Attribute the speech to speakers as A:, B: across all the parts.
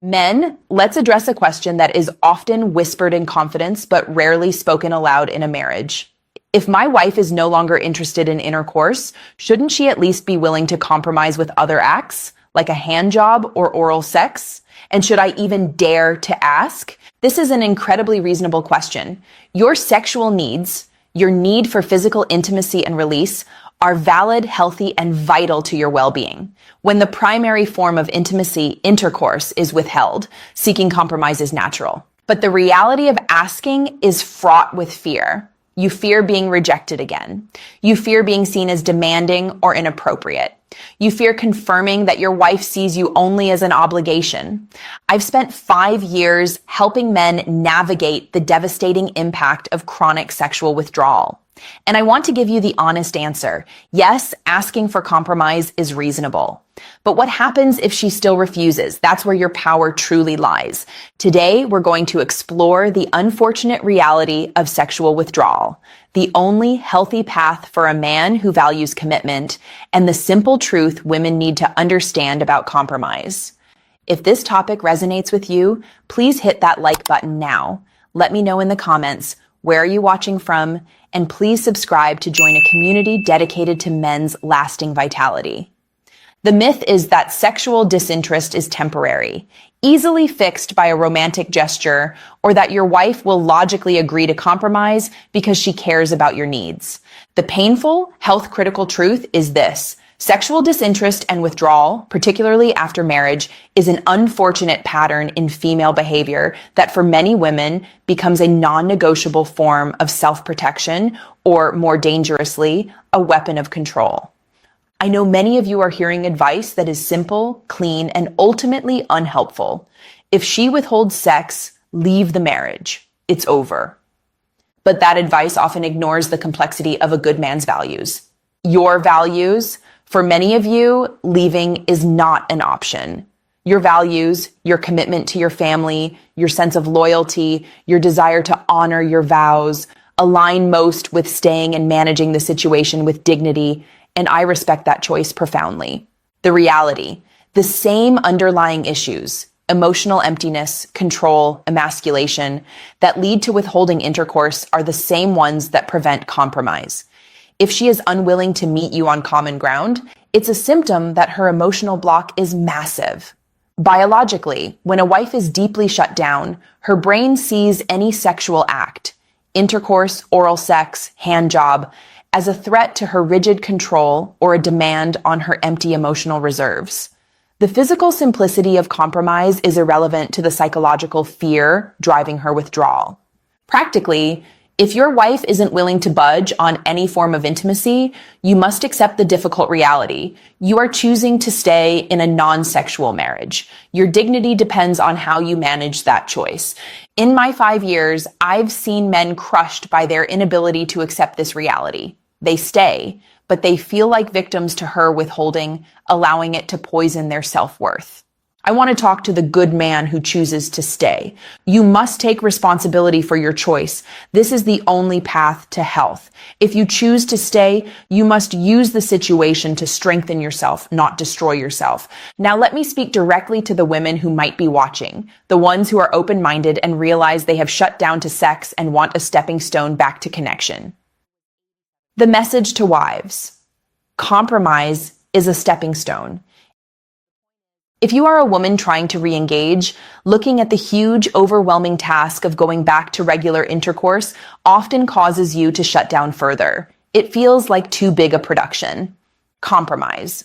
A: Men, let's address a question that is often whispered in confidence but rarely spoken aloud in a marriage. If my wife is no longer interested in intercourse, shouldn't she at least be willing to compromise with other acts, like a hand job or oral sex? And should I even dare to ask? This is an incredibly reasonable question. Your sexual needs, your need for physical intimacy and release, are valid, healthy, and vital to your well-being. When the primary form of intimacy, intercourse, is withheld, seeking compromise is natural. But the reality of asking is fraught with fear. You fear being rejected again. You fear being seen as demanding or inappropriate. You fear confirming that your wife sees you only as an obligation. I've spent 5 years helping men navigate the devastating impact of chronic sexual withdrawal. And I want to give you the honest answer. Yes, asking for compromise is reasonable. But what happens if she still refuses? That's where your power truly lies. Today, we're going to explore the unfortunate reality of sexual withdrawal, the only healthy path for a man who values commitment, and the simple truth women need to understand about compromise. If this topic resonates with you, please hit that like button now. Let me know in the comments, where are you watching from? And please subscribe to join a community dedicated to men's lasting vitality. The myth is that sexual disinterest is temporary, easily fixed by a romantic gesture, or that your wife will logically agree to compromise because she cares about your needs. The painful, health-critical truth is this. Sexual disinterest and withdrawal, particularly after marriage, is an unfortunate pattern in female behavior that for many women becomes a non-negotiable form of self-protection or, more dangerously, a weapon of control. I know many of you are hearing advice that is simple, clean, and ultimately unhelpful. If she withholds sex, leave the marriage. It's over. But that advice often ignores the complexity of a good man's values. Your values. For many of you, leaving is not an option. Your values, your commitment to your family, your sense of loyalty, your desire to honor your vows, align most with staying and managing the situation with dignity, and I respect that choice profoundly. The reality, the same underlying issues, emotional emptiness, control, emasculation, that lead to withholding intercourse are the same ones that prevent compromise. If she is unwilling to meet you on common ground, it's a symptom that her emotional block is massive. Biologically, when a wife is deeply shut down, her brain sees any sexual act, intercourse, oral sex, hand job, as a threat to her rigid control or a demand on her empty emotional reserves. The physical simplicity of compromise is irrelevant to the psychological fear driving her withdrawal. Practically, if your wife isn't willing to budge on any form of intimacy, you must accept the difficult reality. You are choosing to stay in a non-sexual marriage. Your dignity depends on how you manage that choice. In my 5 years, I've seen men crushed by their inability to accept this reality. They stay, but they feel like victims to her withholding, allowing it to poison their self-worth. I want to talk to the good man who chooses to stay. You must take responsibility for your choice. This is the only path to health. If you choose to stay, you must use the situation to strengthen yourself, not destroy yourself. Now let me speak directly to the women who might be watching, the ones who are open-minded and realize they have shut down to sex and want a stepping stone back to connection. The message to wives: compromise is a stepping stone. If you are a woman trying to re-engage, looking at the huge, overwhelming task of going back to regular intercourse often causes you to shut down further. It feels like too big a production. Compromise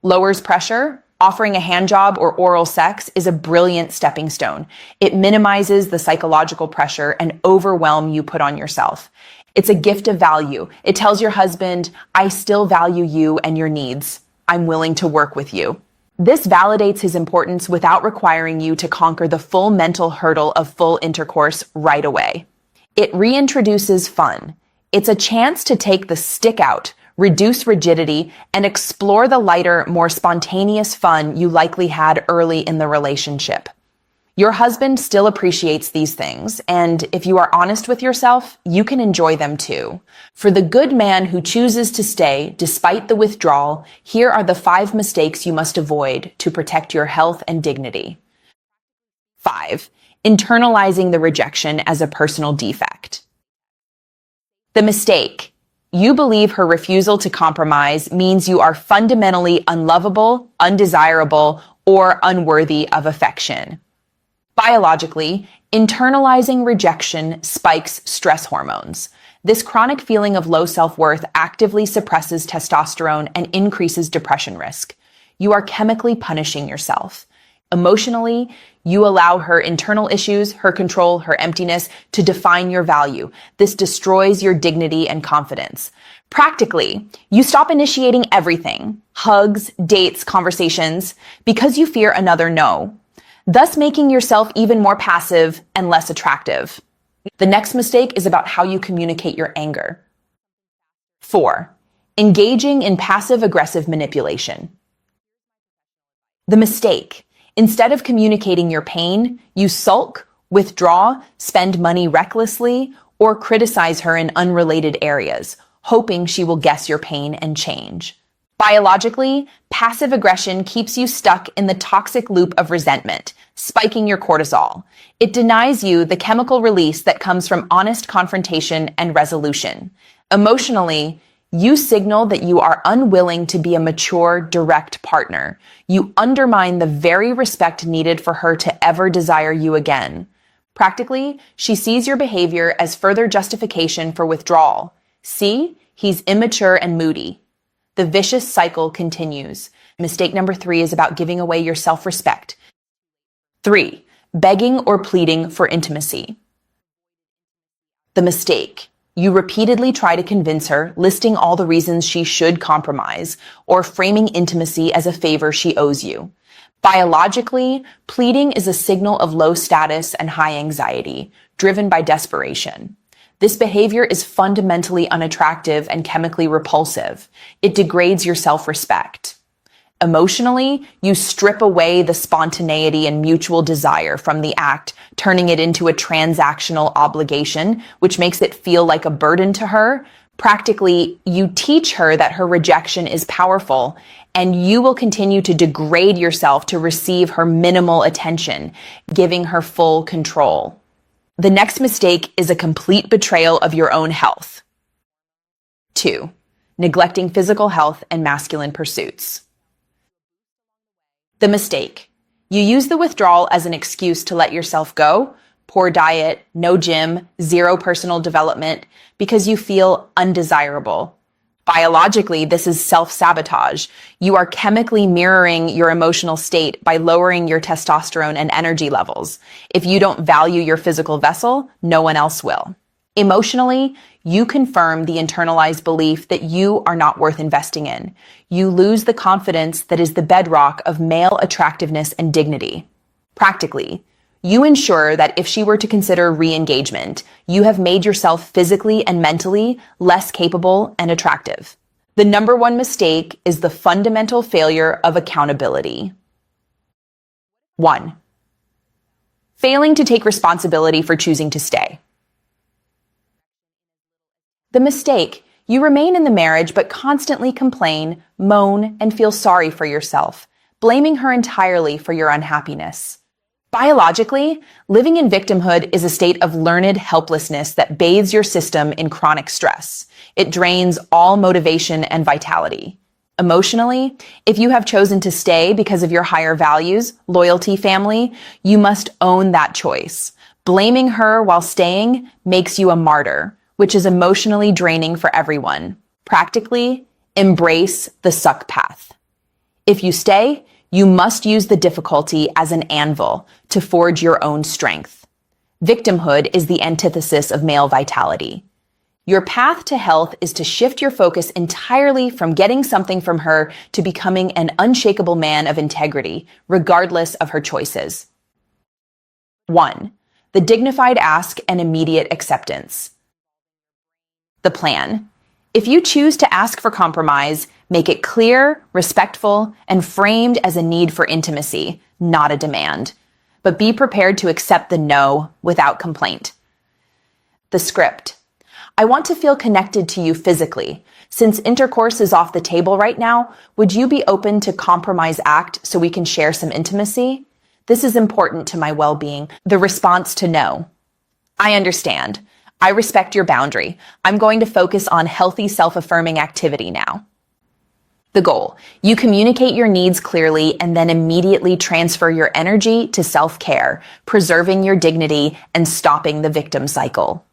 A: lowers pressure. Offering a handjob or oral sex is a brilliant stepping stone. It minimizes the psychological pressure and overwhelm you put on yourself. It's a gift of value. It tells your husband, I still value you and your needs. I'm willing to work with you. This validates his importance without requiring you to conquer the full mental hurdle of full intercourse right away. It reintroduces fun. It's a chance to take the stick out, reduce rigidity, and explore the lighter, more spontaneous fun you likely had early in the relationship. Your husband still appreciates these things, and if you are honest with yourself, you can enjoy them too. For the good man who chooses to stay despite the withdrawal, here are the 5 mistakes you must avoid to protect your health and dignity. 5. Internalizing the rejection as a personal defect. The mistake. You believe her refusal to compromise means you are fundamentally unlovable, undesirable, or unworthy of affection. Biologically, internalizing rejection spikes stress hormones. This chronic feeling of low self-worth actively suppresses testosterone and increases depression risk. You are chemically punishing yourself. Emotionally, you allow her internal issues, her control, her emptiness to define your value. This destroys your dignity and confidence. Practically, you stop initiating everything, hugs, dates, conversations, because you fear another no, thus making yourself even more passive and less attractive. The next mistake is about how you communicate your anger. 4. Engaging in passive-aggressive manipulation. The mistake. Instead of communicating your pain, you sulk, withdraw, spend money recklessly, or criticize her in unrelated areas, hoping she will guess your pain and change. Biologically, passive aggression keeps you stuck in the toxic loop of resentment, spiking your cortisol. It denies you the chemical release that comes from honest confrontation and resolution. Emotionally, you signal that you are unwilling to be a mature, direct partner. You undermine the very respect needed for her to ever desire you again. Practically, she sees your behavior as further justification for withdrawal. See, he's immature and moody. The vicious cycle continues. Mistake number 3 is about giving away your self-respect. 3. Begging or pleading for intimacy. The mistake. You repeatedly try to convince her, listing all the reasons she should compromise, or framing intimacy as a favor she owes you. Biologically, pleading is a signal of low status and high anxiety, driven by desperation. This behavior is fundamentally unattractive and chemically repulsive. It degrades your self-respect. Emotionally, you strip away the spontaneity and mutual desire from the act, turning it into a transactional obligation, which makes it feel like a burden to her. Practically, you teach her that her rejection is powerful, and you will continue to degrade yourself to receive her minimal attention, giving her full control. The next mistake is a complete betrayal of your own health. 2. Neglecting physical health and masculine pursuits. The mistake. You use the withdrawal as an excuse to let yourself go, poor diet, no gym, zero personal development, because you feel undesirable. Biologically, this is self-sabotage. You are chemically mirroring your emotional state by lowering your testosterone and energy levels. If you don't value your physical vessel, no one else will. Emotionally, you confirm the internalized belief that you are not worth investing in. You lose the confidence that is the bedrock of male attractiveness and dignity. Practically, you ensure that if she were to consider re-engagement, you have made yourself physically and mentally less capable and attractive. The number 1 mistake is the fundamental failure of accountability. 1. Failing to take responsibility for choosing to stay. The mistake. You remain in the marriage but constantly complain, moan, and feel sorry for yourself, blaming her entirely for your unhappiness. Biologically, living in victimhood is a state of learned helplessness that bathes your system in chronic stress. It drains all motivation and vitality. Emotionally, if you have chosen to stay because of your higher values, loyalty, family, you must own that choice. Blaming her while staying makes you a martyr, which is emotionally draining for everyone. Practically, embrace the suck path. If you stay, you must use the difficulty as an anvil to forge your own strength. Victimhood is the antithesis of male vitality. Your path to health is to shift your focus entirely from getting something from her to becoming an unshakable man of integrity, regardless of her choices. 1. The dignified ask and immediate acceptance. The plan. If you choose to ask for compromise, make it clear, respectful, and framed as a need for intimacy, not a demand. But be prepared to accept the no without complaint. The script. I want to feel connected to you physically. Since intercourse is off the table right now, would you be open to compromise act so we can share some intimacy? This is important to my well-being. The response to no. I understand. I respect your boundary. I'm going to focus on healthy, self-affirming activity now. The goal. You communicate your needs clearly and then immediately transfer your energy to self-care, preserving your dignity and stopping the victim cycle.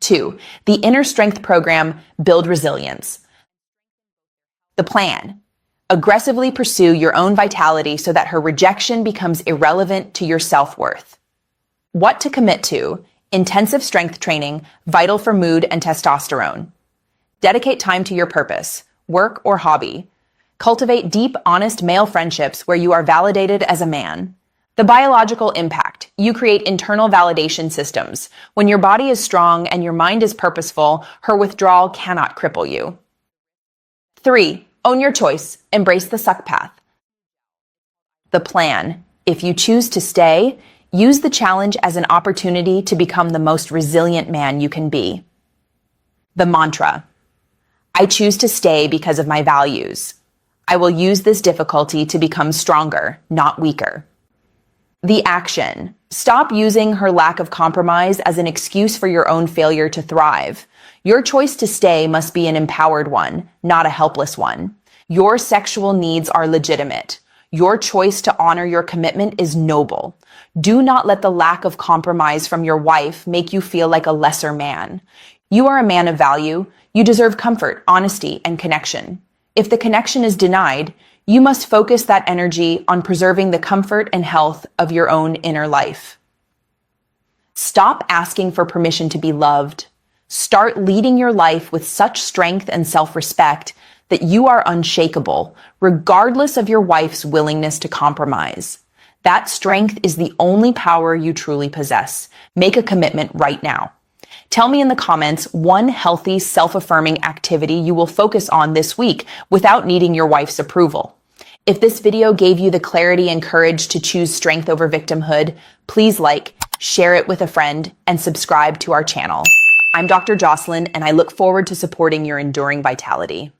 A: 2. The Inner Strength Program, Build Resilience. The plan. Aggressively pursue your own vitality so that her rejection becomes irrelevant to your self-worth. What to commit to. Intensive strength training, vital for mood and testosterone. Dedicate time to your purpose, work or hobby. Cultivate deep, honest male friendships where you are validated as a man. The biological impact. You create internal validation systems. When your body is strong and your mind is purposeful, her withdrawal cannot cripple you. 3. Own your choice. Embrace the suck path. The plan. If you choose to stay, use the challenge as an opportunity to become the most resilient man you can be. The mantra. I choose to stay because of my values. I will use this difficulty to become stronger, not weaker. The action. Stop using her lack of compromise as an excuse for your own failure to thrive. Your choice to stay must be an empowered one, not a helpless one. Your sexual needs are legitimate. Your choice to honor your commitment is noble. Do not let the lack of compromise from your wife make you feel like a lesser man. You are a man of value. You deserve comfort, honesty, and connection. If the connection is denied, you must focus that energy on preserving the comfort and health of your own inner life. Stop asking for permission to be loved. Start leading your life with such strength and self-respect that you are unshakable, regardless of your wife's willingness to compromise. That strength is the only power you truly possess. Make a commitment right now. Tell me in the comments one healthy, self-affirming activity you will focus on this week without needing your wife's approval. If this video gave you the clarity and courage to choose strength over victimhood, please like, share it with a friend, and subscribe to our channel. I'm Dr. Jocelyn, and I look forward to supporting your enduring vitality.